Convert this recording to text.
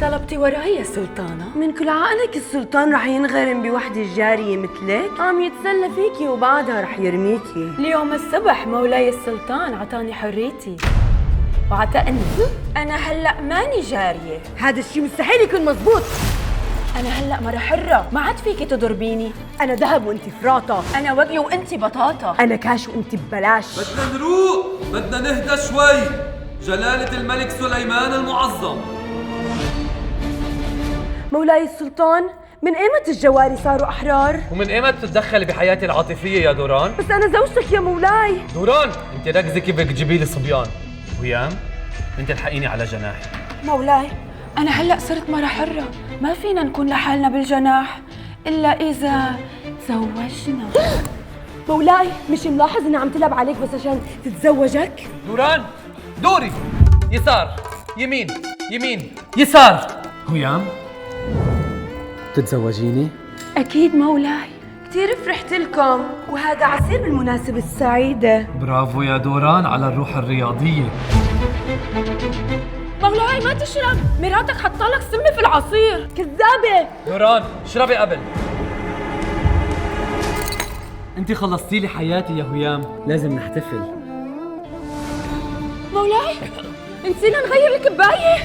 طلبتي وراي يا سلطانة؟ من كل عقلك السلطان رح ينغرم بوحدة جارية مثلك؟ عم يتسلى فيكي وبعدها رح يرميكي. اليوم الصبح مولاي السلطان عطاني حريتي وعتقني. أنا هلأ ماني جارية. هذا الشيء مستحيل يكون مزبوط. أنا هلأ مرة حرة، ما عاد فيكي تضربيني. أنا ذهب وأنت فراطة. أنا وقلي وأنتي بطاطا. أنا كاش وأنت ببلاش. بدنا نروق، بدنا نهدى شوي. جلالة الملك سليمان المعظم. مولاي السلطان، من ايمت الجواري صاروا أحرار؟ ومن ايمت بتتدخلي بحياتي العاطفية يا دوران؟ بس أنا زوجتك يا مولاي. دوران، انت ركزي كيف بدك تجيبي لي صبيان. ويام، انت الحقيني على جناحي. مولاي، أنا هلأ صرت مرة حرة، ما فينا نكون لحالنا بالجناح إلا إذا تزوجنا. مولاي، مش ملاحظ إني عم تلعب عليك بس عشان تتزوجك؟ دوران، دوري، يسار، يمين، يمين، يسار. ويام، تتزوجيني؟ أكيد مولاي. كثير فرحت لكم، وهذا عصير بالمناسبة السعيدة. برافو يا دوران على الروح الرياضية. مولاي ما تشرب، مراتك حطالك سم في العصير. كذابة. دوران، اشربي قبل. انت خلصتي لي حياتي يا هيام، لازم نحتفل. مولاي، نسينا نغير الكباية.